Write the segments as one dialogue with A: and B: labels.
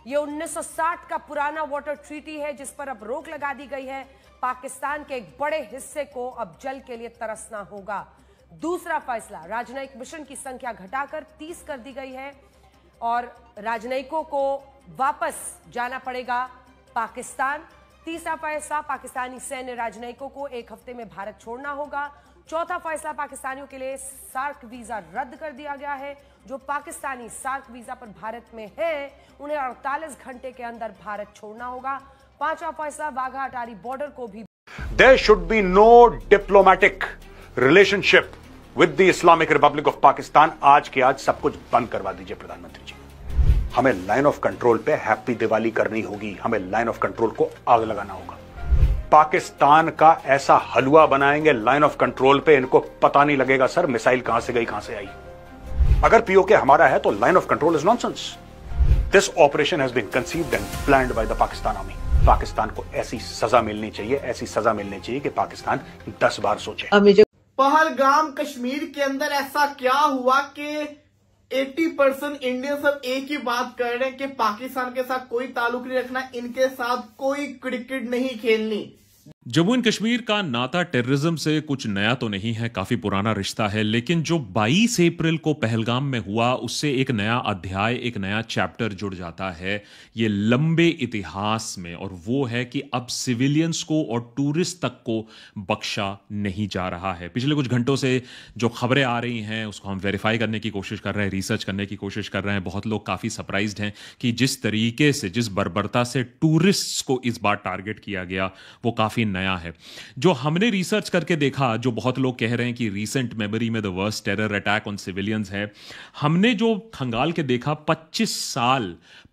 A: ये 1960 का पुराना वाटर ट्रीटी है जिस पर अब रोक लगा दी गई है। पाकिस्तान के एक बड़े हिस्से को अब जल के लिए तरसना होगा। दूसरा फैसला, राजनयिक मिशन की संख्या घटाकर 30 कर दी गई है और राजनयिकों को वापस जाना पड़ेगा पाकिस्तान। तीसरा फैसला, पाकिस्तानी सैन्य राजनयिकों को एक हफ्ते में भारत छोड़ना होगा। चौथा फैसला, पाकिस्तानियों के लिए सार्क वीजा रद्द कर दिया गया है। जो पाकिस्तानी सार्क वीजा पर भारत में है उन्हें 48 घंटे के अंदर भारत छोड़ना होगा। पांचवा फैसला, वाघा अटारी बॉर्डर को भी
B: There should be no diplomatic relationship with the Islamic Republic of Pakistan। आज के आज सब कुछ बंद करवा दीजिए प्रधानमंत्री जी। हमें लाइन ऑफ कंट्रोल पे हैप्पी दिवाली करनी होगी। हमें लाइन ऑफ कंट्रोल को आग लगाना होगा। पाकिस्तान का ऐसा हलवा बनाएंगे लाइन ऑफ कंट्रोल पे, इनको पता नहीं लगेगा सर मिसाइल कहां से गई कहां से आई। अगर पीओके हमारा है तो line of control is nonsense. This operation has been conceived and planned by the Pakistan army. Pakistan को ऐसी सजा मिलनी चाहिए, ऐसी सजा मिलनी चाहिए कि पाकिस्तान 10 बार सोचे।
C: पहलगाम कश्मीर के अंदर ऐसा क्या हुआ कि 80% इंडियंस अब एक ही बात कर रहे हैं कि पाकिस्तान के साथ कोई ताल्लुक नहीं रखना, इनके साथ कोई क्रिकेट नहीं खेलनी।
D: जम्मू एंड कश्मीर का नाता टेररिज्म से कुछ नया तो नहीं है, काफी पुराना रिश्ता है, लेकिन जो 22 अप्रैल को पहलगाम में हुआ उससे एक नया अध्याय, एक नया चैप्टर जुड़ जाता है ये लंबे इतिहास में, और वो है कि अब सिविलियंस को और टूरिस्ट तक को बख्शा नहीं जा रहा है। पिछले कुछ घंटों से जो खबरें आ रही हैं उसको हम वेरीफाई करने की कोशिश कर रहे हैं, रिसर्च करने की कोशिश कर रहे हैं। बहुत लोग काफी सरप्राइज्ड हैं कि जिस तरीके से, जिस बर्बरता से टूरिस्ट्स को इस बार टारगेट किया गया वो काफी नया है। जो हमने रिसर्च करके देखा, जो बहुत लोग कह रहे हैं कि रीसेंट मेमोरी में the worst terror attack on civilians है, हमने जो खंगाल के देखा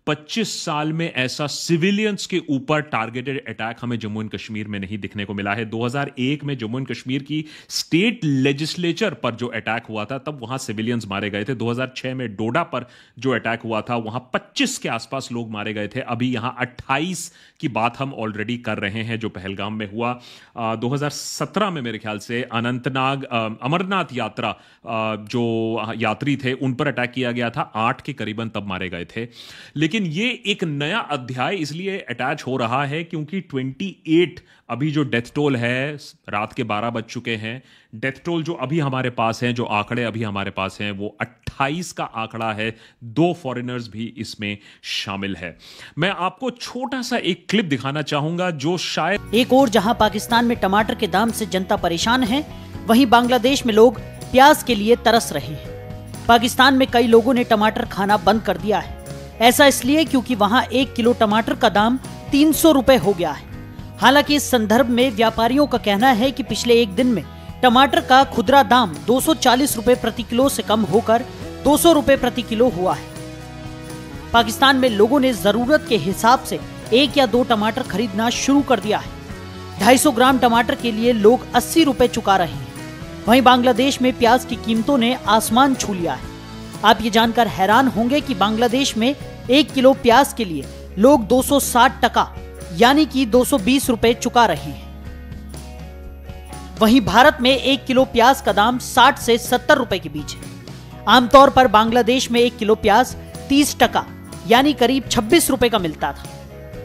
D: 25 साल में ऐसा सिविलियंस के ऊपर टारगेटेड अटैक हमें जम्मू एंड कश्मीर में नहीं दिखने को मिला है। 2001 में जम्मू एंड कश्मीर की स्टेट लेजिस्लेचर पर जो अटैक हुआ था तब वहां सिविलियंस मारे गए थे। 2006 में डोडा पर जो अटैक हुआ था वहां 25 के आसपास लोग मारे गए थे। अभी यहां 28 की बात हम ऑलरेडी कर रहे हैं जो पहलगाम में हुआ। 2017 में मेरे ख्याल से अनंतनाग अमरनाथ यात्रा जो यात्री थे उन पर अटैक किया गया था, 8 के करीबन तब मारे गए थे। लेकिन ये एक नया अध्याय इसलिए अटैच हो रहा है क्योंकि 28 अभी जो डेथ टोल है, रात के 12 बज चुके हैं। डेथ टोल जो अभी हमारे पास है, जो आंकड़े अभी हमारे पास हैं, वो 28 का आंकड़ा है। 2 फॉरेनर्स भी इसमें शामिल है। मैं आपको छोटा सा एक क्लिप दिखाना चाहूंगा जो शायद
E: एक और जहां पाकिस्तान में टमाटर के दाम से जनता परेशान है, वहीं बांग्लादेश में लोग प्याज के लिए तरस रहे हैं। पाकिस्तान में कई लोगों ने टमाटर खाना बंद कर दिया है। ऐसा इसलिए क्योंकि वहां 1 किलो टमाटर का दाम 300 रुपए हो गया है। हालांकि इस संदर्भ में व्यापारियों का कहना है कि पिछले एक दिन में टमाटर का खुदरा दाम 240 रुपए प्रति किलो से कम होकर 200 रुपए प्रति किलो हुआ है। पाकिस्तान में लोगों ने जरूरत के हिसाब से 1 या 2 टमाटर खरीदना शुरू कर दिया है। 250 ग्राम टमाटर के लिए लोग 80 रुपए चुका रहे हैं। वहीं बांग्लादेश में प्याज की कीमतों ने आसमान छू लिया है। आप ये जानकर हैरान होंगे कि बांग्लादेश में 1 किलो प्याज के लिए लोग 260 टका यानी कि 220 रुपए चुका रहे हैं। वहीं भारत में 1 किलो प्याज का दाम 60 से 70 रुपए के बीच है। आमतौर पर बांग्लादेश में 1 किलो प्याज 30 टका यानी करीब 26 रुपए का मिलता था,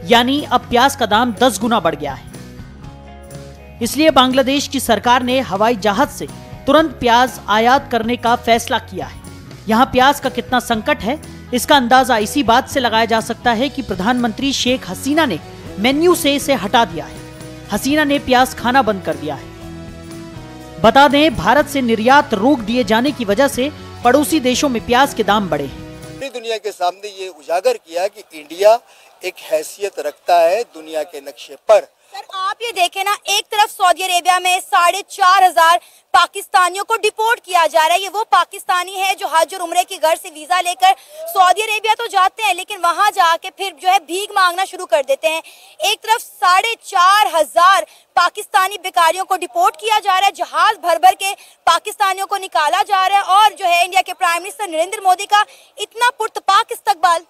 E: यानी अब प्याज का दाम 10 गुना बढ़ गया है। इसलिए बांग्लादेश की सरकार ने हवाई जहाज से तुरंत प्याज आयात करने का फैसला किया है। यहाँ प्याज का कितना संकट है इसका अंदाजा इसी बात से लगाया जा सकता है कि प्रधानमंत्री शेख हसीना ने मेन्यू से इसे हटा दिया है। हसीना ने प्याज खाना बंद कर दिया है। बता दें, भारत से निर्यात रोक दिए जाने की वजह से पड़ोसी देशों में प्याज के दाम बढ़े हैं।
F: पूरी दुनिया के सामने ये उजागर किया कि इंडिया एक हैसियत रखता है दुनिया के नक्शे पर।
G: सर आप ये देखें ना, एक तरफ सऊदी अरेबिया में 4,500 पाकिस्तानियों को डिपोर्ट किया जा रहा है। ये वो पाकिस्तानी है जो हज और उम्रे की घर से वीजा लेकर सऊदी अरेबिया तो जाते हैं लेकिन वहां जाके फिर जो है भीख मांगना शुरू कर देते हैं। एक तरफ 4,500 पाकिस्तानी बेकारियों को डिपोर्ट किया जा रहा है, जहाज भर भर के पाकिस्तानियों को निकाला जा रहा है, और जो है इंडिया के प्राइम मिनिस्टर नरेंद्र मोदी का इतना पुरतपाक इस्तकबाल।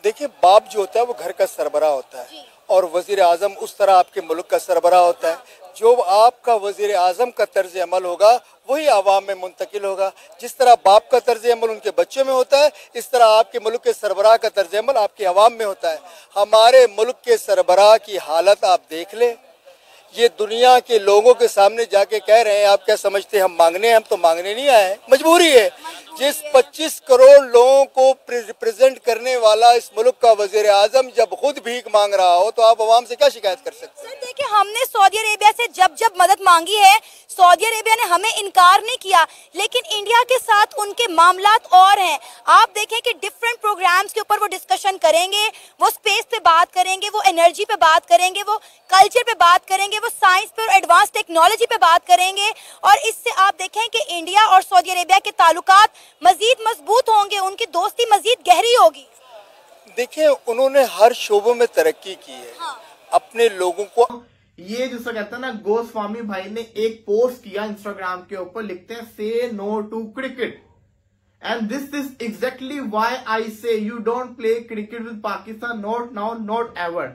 F: देखिए, बाप जो होता है वो घर का सरबराह होता है और वजीर आजम उस तरह आपके मुल्क का सरबराह होता है। जो आपका वजीर आजम का तर्ज अमल होगा वही आवाम में मुंतकिल होगा। जिस तरह बाप का तर्ज अमल उनके बच्चों में होता है, इस तरह आपके मुल्क के सरबराह का तर्ज अमल आपकी आवाम में होता है। हमारे मुल्क के सरबराह की हालत आप देख लें, ये दुनिया के लोगों के सामने जाके कह रहे हैं आप क्या समझते हैं हम मांगने हैं? हम तो मांगने नहीं आए हैं, मजबूरी है। जिस 25 करोड़ लोगों को रिप्रेजेंट करने वाला इस मुल्क का वजीर आजम जब खुद भीख मांग रहा हो तो आप आवाम से क्या शिकायत कर सकते हैं?
G: सर देखिए, हमने सऊदी अरेबिया से जब मदद मांगी है, सऊदी अरेबिया ने हमें इनकार नहीं किया, लेकिन इंडिया के साथ उनके मामलात और हैं। आप देखें कि डिफरेंट प्रोग्राम्स के ऊपर वो डिस्कशन करेंगे, वो स्पेस पे बात करेंगे, वो एनर्जी पे बात करेंगे, वो कल्चर पे बात करेंगे, वो साइंस पे और एडवांस टेक्नोलॉजी पे बात करेंगे। और इससे आप देखें कि इंडिया और सऊदी अरेबिया के ताल्लुकात मजीद मजबूत होंगे, उनकी दोस्ती मजीद गहरी होगी।
F: देखिए, उन्होंने हर शोबों में तरक्की की है। अपने लोगों को
C: ये जिसको कहते हैं ना, गोस्वामी भाई ने एक पोस्ट किया इंस्टाग्राम के ऊपर, लिखते हैं say no to cricket and this is exactly why I say you don't play cricket with Pakistan, not now not ever.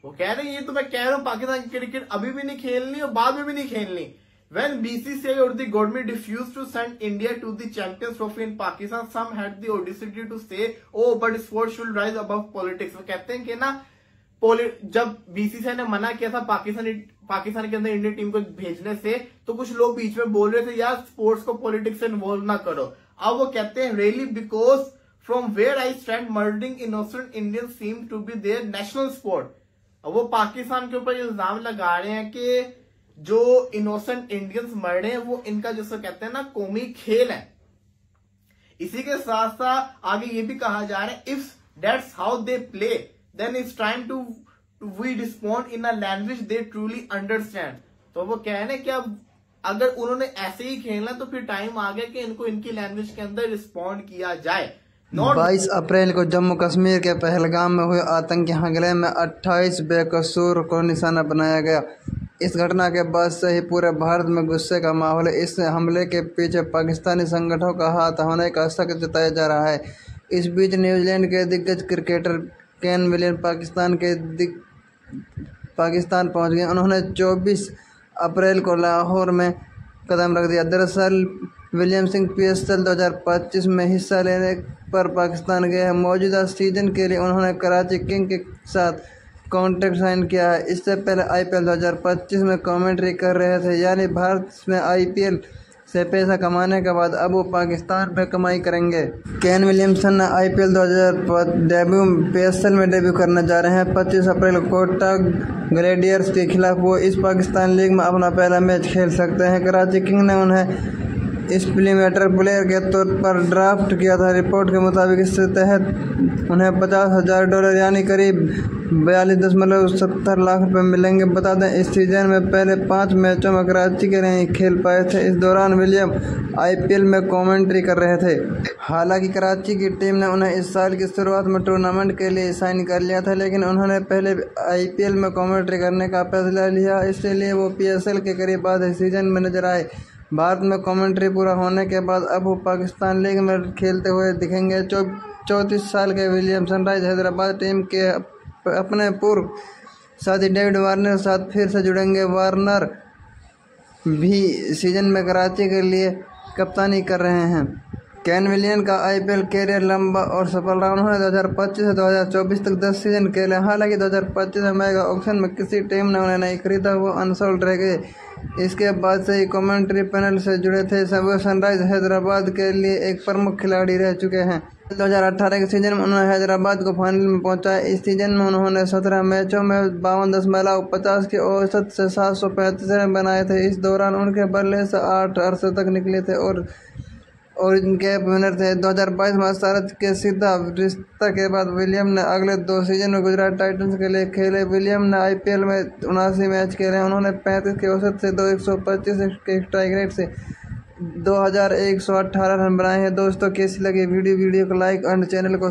C: वो कह रहे हैं, ये तो मैं कह रहा हूँ, पाकिस्तान की क्रिकेट अभी भी नहीं खेलनी और बाद में भी नहीं खेलनी। When BCCI or the government refused to send India to the Champions Trophy in Pakistan, some had the audacity to say, "Oh, but sport should rise above politics." वो कहते हैं कि ना, जब BCCI ने मना किया था पाकिस्तान के अंदर इंडियन टीम को भेजने से, तो कुछ लोग बीच में बोल रहे थे यार स्पोर्ट्स को पॉलिटिक्स से इन्वॉल्व ना करो। अब वो कहते हैं really because from where I stand, murdering innocent Indians seem to be their national sport। अब वो पाकिस्तान के ऊपर इल्जाम लगा रहे हैं कि जो इनोसेंट इंडियंस मर रहे हैं वो इनका जिसको कहते हैं ना कौमी खेल है। इसी के साथ साथ आगे ये भी कहा जा रहा है, if that's how they play then it's time to we respond in a language they truly understand. तो वो कह रहे हैं कि अब अगर उन्होंने ऐसे ही खेलना तो फिर टाइम आ गया कि इनको इनकी लैंग्वेज के अंदर रिस्पॉन्ड किया जाए।
H: 22 अप्रैल को जम्मू कश्मीर के पहलगाम में हुए आतंकी हमले में 28 बेकसूर को निशाना बनाया गया। इस घटना के बाद से ही पूरे भारत में गुस्से का माहौल है। इस हमले के पीछे पाकिस्तानी संगठनों का हाथ होने का शक जताया जा रहा है। इस बीच न्यूजीलैंड के दिग्गज क्रिकेटर केन विलियम पाकिस्तान पहुंच गए। उन्होंने 24 अप्रैल को लाहौर में कदम रख दिया। दरअसल विलियम सिंह PSL 2025 में हिस्सा लेने पर पाकिस्तान गए हैं। मौजूदा सीजन के लिए उन्होंने कराची किंग के साथ कॉन्ट्रैक्ट साइन किया है। इससे पहले IPL 2025 में कमेंट्री कर रहे थे, यानी भारत में IPL से पैसा कमाने के बाद अब वो पाकिस्तान में कमाई करेंगे। केन विलियमसन ने IPL 2025 PSL में डेब्यू करने जा रहे हैं। 25 अप्रैल को कोटा ग्लेडियर्स के खिलाफ वो इस पाकिस्तान लीग में अपना पहला मैच खेल सकते हैं। कराची किंग ने उन्हें स्प्लिमेटर प्लेयर के तौर पर ड्राफ्ट किया था। रिपोर्ट के मुताबिक इसके तहत उन्हें $50,000 यानी करीब 42.70 लाख रुपए मिलेंगे। बता दें, इस सीजन में पहले 5 मैचों में कराची के लिए खेल पाए थे। इस दौरान विलियम IPL में कमेंट्री कर रहे थे। हालांकि कराची की टीम ने उन्हें इस साल की शुरुआत में टूर्नामेंट के लिए साइन कर लिया था, लेकिन उन्होंने पहले IPL में कमेंट्री करने का फैसला लिया, इसलिए वो PSL के करीब आधे सीजन में नजर आए। भारत में कमेंट्री पूरा होने के बाद अब वो पाकिस्तान लीग में खेलते हुए दिखेंगे। 34 साल के विलियम सनराइज हैदराबाद टीम के अपने पूर्व साथी डेविड वार्नर के साथ फिर से जुड़ेंगे। वार्नर भी सीजन में कराची के लिए कप्तानी कर रहे हैं। केन विलियम का IPL कैरियर लंबा और सफल रहा। उन्होंने 2025 से 2024 तक 10 सीजन खेले। हालांकि 2025 में मेगा ऑक्शन में किसी टीम ने उन्हें नहीं खरीदा, वो अनसोल्ड रह गए। इसके बाद से ही कमेंट्री पैनल से जुड़े थे। वो सनराइज हैदराबाद के लिए एक प्रमुख खिलाड़ी रह चुके हैं। 2018 के सीजन में उन्होंने हैदराबाद को फाइनल में पहुंचाया। इस सीजन में उन्होंने 17 मैचों में 52.50 की औसत से 735 रन बनाए थे। इस दौरान उनके बल्ले से 8 अर्धशतक निकले थे और इनके विनर थे। 2022 में भारत के सीधा रिश्ता के बाद विलियम ने अगले 2 सीजन में गुजरात टाइटंस के लिए खेले। विलियम ने IPL में 79 मैच खेले। उन्होंने 35 की औसत से 125 के स्ट्राइक रेट से 2118 रन बनाए हैं। दोस्तों, कैसी लगी वीडियो को लाइक और चैनल को